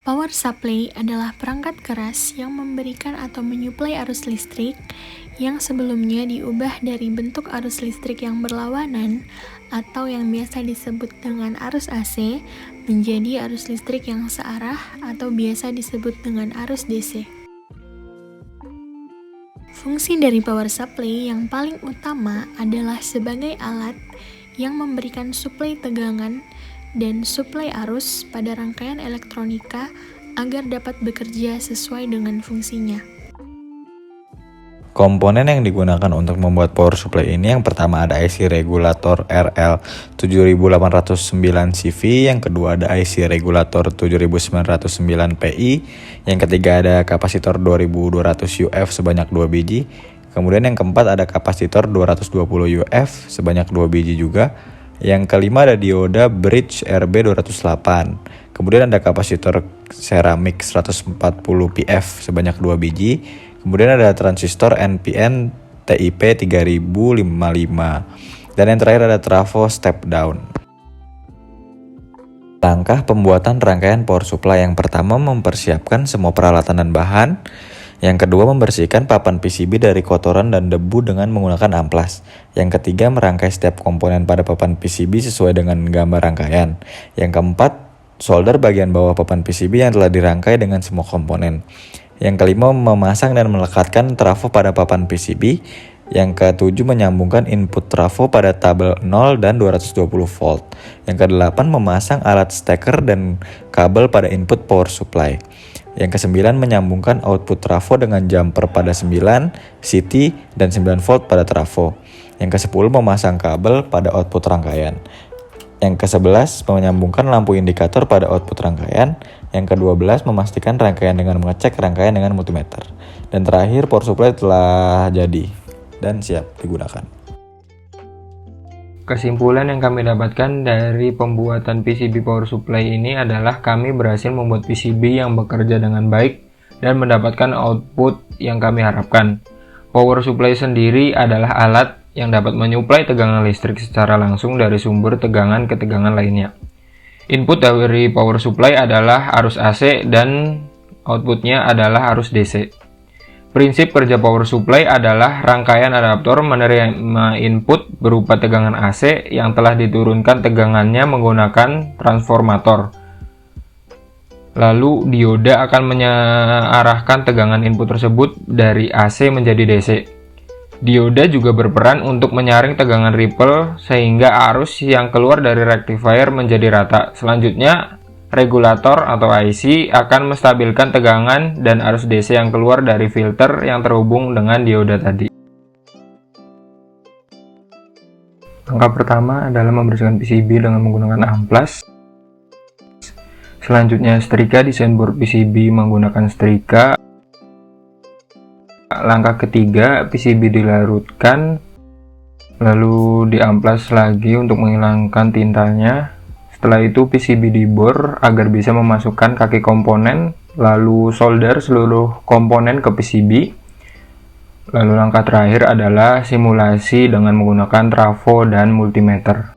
Power supply adalah perangkat keras yang memberikan atau menyuplai arus listrik yang sebelumnya diubah dari bentuk arus listrik yang berlawanan atau yang biasa disebut dengan arus AC menjadi arus listrik yang searah atau biasa disebut dengan arus DC. Fungsi dari power supply yang paling utama adalah sebagai alat yang memberikan suplai tegangan dan suplai arus pada rangkaian elektronika agar dapat bekerja sesuai dengan fungsinya. Komponen yang digunakan untuk membuat power supply ini yang pertama ada IC regulator RL7809CV, yang kedua ada IC regulator 7909PI, yang ketiga ada kapasitor 2200 UF sebanyak 2 biji, kemudian yang keempat ada kapasitor 220 UF sebanyak 2 biji juga, yang kelima ada dioda bridge RB208, kemudian ada kapasitor seramik 140 PF sebanyak 2 biji, kemudian ada transistor NPN TIP 3055, dan yang terakhir ada trafo step down. Langkah pembuatan rangkaian power supply: yang pertama mempersiapkan semua peralatan dan bahan, yang kedua membersihkan papan PCB dari kotoran dan debu dengan menggunakan amplas, yang ketiga merangkai setiap komponen pada papan PCB sesuai dengan gambar rangkaian, yang keempat solder bagian bawah papan PCB yang telah dirangkai dengan semua komponen, yang kelima memasang dan melekatkan trafo pada papan PCB, yang ketujuh menyambungkan input trafo pada tabel 0 dan 220 volt, yang kedelapan memasang alat steker dan kabel pada input power supply, yang kesembilan menyambungkan output trafo dengan jumper pada 9, CT, dan 9 volt pada trafo, yang ke-10 memasang kabel pada output rangkaian, yang ke-11 menyambungkan lampu indikator pada output rangkaian, yang ke-12 memastikan rangkaian dengan mengecek rangkaian dengan multimeter, dan terakhir power supply telah jadi dan siap digunakan. Kesimpulan yang kami dapatkan dari pembuatan PCB power supply ini adalah kami berhasil membuat PCB yang bekerja dengan baik dan mendapatkan output yang kami harapkan. Power supply sendiri adalah alat yang dapat menyuplai tegangan listrik secara langsung dari sumber tegangan ke tegangan lainnya. Input dari power supply adalah arus AC dan outputnya adalah arus DC. Prinsip kerja power supply adalah rangkaian adaptor menerima input berupa tegangan AC yang telah diturunkan tegangannya menggunakan transformator. Lalu dioda akan mengarahkan tegangan input tersebut dari AC menjadi DC. Dioda juga berperan untuk menyaring tegangan ripple sehingga arus yang keluar dari rectifier menjadi rata. Selanjutnya, regulator atau IC akan menstabilkan tegangan dan arus DC yang keluar dari filter yang terhubung dengan dioda tadi. Langkah pertama adalah membersihkan PCB dengan menggunakan amplas. Selanjutnya, setrika desain board PCB menggunakan setrika. Langkah ketiga, PCB dilarutkan, lalu diamplas lagi untuk menghilangkan tintanya. Setelah itu PCB dibor agar bisa memasukkan kaki komponen, lalu solder seluruh komponen ke PCB. Lalu langkah terakhir adalah simulasi dengan menggunakan trafo dan multimeter.